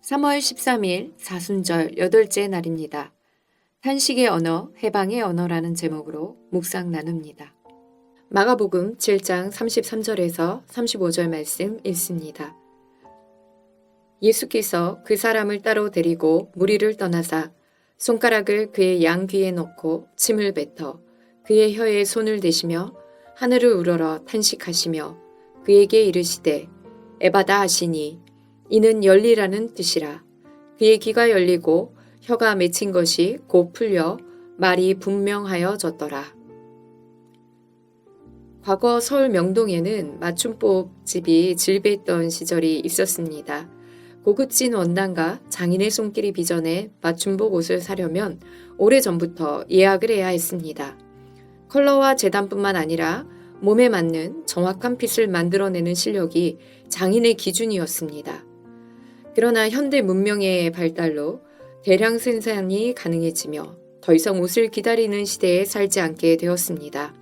3월 13일 사순절 여덟째 날입니다. 탄식의 언어, 해방의 언어라는 제목으로 묵상 나눕니다. 마가복음 7장 33절에서 35절 말씀 읽습니다. 예수께서 그 사람을 따로 데리고 무리를 떠나사 손가락을 그의 양귀에 넣고 침을 뱉어 그의 혀에 손을 대시며 하늘을 우러러 탄식하시며 그에게 이르시되 에바다 하시니 이는 열리라는 뜻이라. 그의 귀가 열리고 혀가 맺힌 것이 곧 풀려 말이 분명하여졌더라. 과거 서울 명동에는 맞춤법 집이 질비했던 시절이 있었습니다. 고급진 원단과 장인의 손길이 빚어내 맞춤복 옷을 사려면 오래전부터 예약을 해야 했습니다. 컬러와 재단뿐만 아니라 몸에 맞는 정확한 핏을 만들어내는 실력이 장인의 기준이었습니다. 그러나 현대 문명의 발달로 대량 생산이 가능해지며 더 이상 옷을 기다리는 시대에 살지 않게 되었습니다.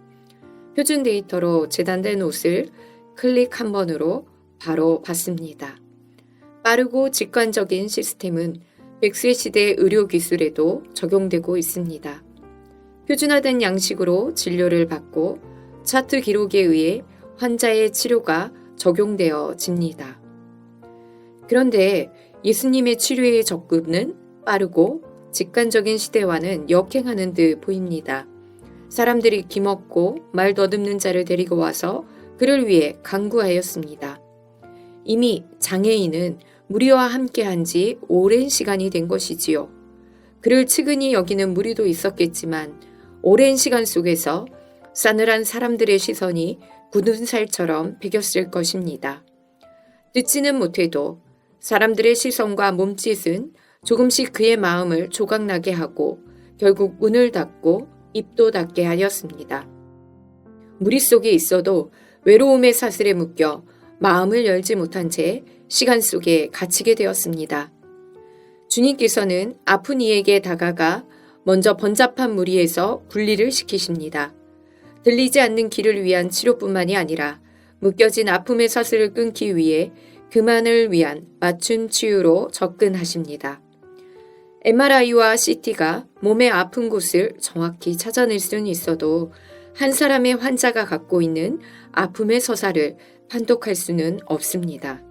표준 데이터로 재단된 옷을 클릭 한 번으로 바로 받습니다. 빠르고 직관적인 시스템은 100세 시대 의료기술에도 적용되고 있습니다. 표준화된 양식으로 진료를 받고 차트 기록에 의해 환자의 치료가 적용되어집니다. 그런데 예수님의 치료의 접근은 빠르고 직관적인 시대와는 역행하는 듯 보입니다. 사람들이 기먹고 말 더듬는 자를 데리고 와서 그를 위해 간구하였습니다. 이미 장애인은 무리와 함께한 지 오랜 시간이 된 것이지요. 그를 측은히 여기는 무리도 있었겠지만 오랜 시간 속에서 싸늘한 사람들의 시선이 굳은 살처럼 베겼을 것입니다. 듣지는 못해도 사람들의 시선과 몸짓은 조금씩 그의 마음을 조각나게 하고 결국 문을 닫고 입도 닫게 하였습니다. 무리 속에 있어도 외로움의 사슬에 묶여 마음을 열지 못한 채 시간 속에 갇히게 되었습니다. 주님께서는 아픈 이에게 다가가 먼저 번잡한 무리에서 분리를 시키십니다. 들리지 않는 길을 위한 치료뿐만이 아니라 묶여진 아픔의 사슬을 끊기 위해 그만을 위한 맞춤 치유로 접근하십니다. MRI와 CT가 몸의 아픈 곳을 정확히 찾아낼 수는 있어도 한 사람의 환자가 갖고 있는 아픔의 서사를 판독할 수는 없습니다.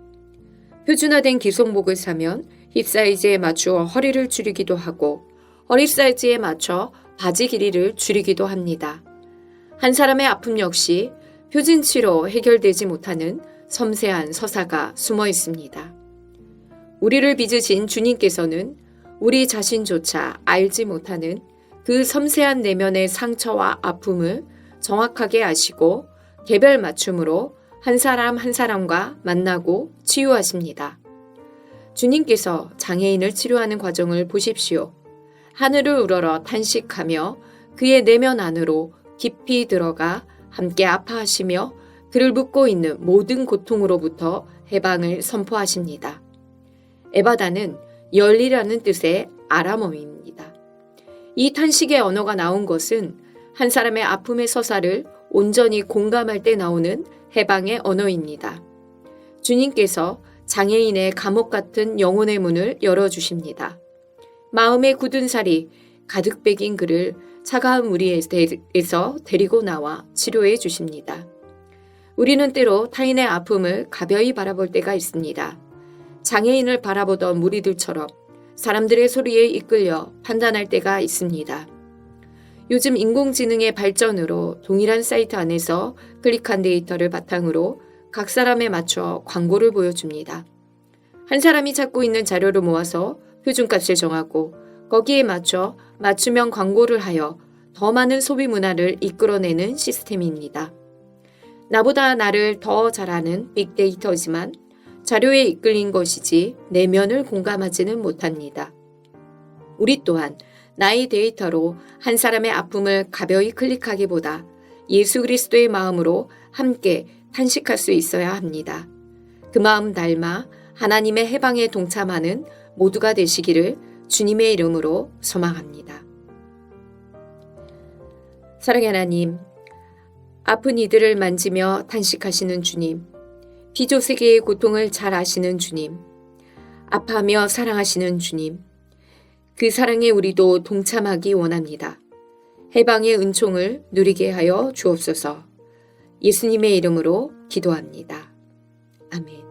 표준화된 기성복을 사면 힙 사이즈에 맞추어 허리를 줄이기도 하고 허리 사이즈에 맞춰 바지 길이를 줄이기도 합니다. 한 사람의 아픔 역시 표준치로 해결되지 못하는 섬세한 서사가 숨어 있습니다. 우리를 빚으신 주님께서는 우리 자신조차 알지 못하는 그 섬세한 내면의 상처와 아픔을 정확하게 아시고 개별 맞춤으로 한 사람 한 사람과 만나고 치유하십니다. 주님께서 장애인을 치료하는 과정을 보십시오. 하늘을 우러러 탄식하며 그의 내면 안으로 깊이 들어가 함께 아파하시며 그를 묶고 있는 모든 고통으로부터 해방을 선포하십니다. 에바다는 열리라는 뜻의 아람어입니다. 이 탄식의 언어가 나온 것은 한 사람의 아픔의 서사를 온전히 공감할 때 나오는 해방의 언어입니다. 주님께서 장애인의 감옥 같은 영혼의 문을 열어주십니다. 마음의 굳은 살이 가득 배긴 그를 차가운 무리에서 데리고 나와 치료해 주십니다. 우리는 때로 타인의 아픔을 가벼이 바라볼 때가 있습니다. 장애인을 바라보던 무리들처럼 사람들의 소리에 이끌려 판단할 때가 있습니다. 요즘 인공지능의 발전으로 동일한 사이트 안에서 클릭한 데이터를 바탕으로 각 사람에 맞춰 광고를 보여줍니다. 한 사람이 찾고 있는 자료를 모아서 표준값을 정하고 거기에 맞춰 맞춤형 광고를 하여 더 많은 소비 문화를 이끌어내는 시스템입니다. 나보다 나를 더 잘 아는 빅데이터지만 자료에 이끌린 것이지 내면을 공감하지는 못합니다. 우리 또한 나의 데이터로 한 사람의 아픔을 가벼이 클릭하기보다 예수 그리스도의 마음으로 함께 탄식할 수 있어야 합니다. 그 마음 닮아 하나님의 해방에 동참하는 모두가 되시기를 주님의 이름으로 소망합니다. 사랑의 하나님, 아픈 이들을 만지며 탄식하시는 주님, 피조세계의 고통을 잘 아시는 주님, 아파하며 사랑하시는 주님, 그 사랑에 우리도 동참하기 원합니다. 해방의 은총을 누리게 하여 주옵소서. 예수님의 이름으로 기도합니다. 아멘.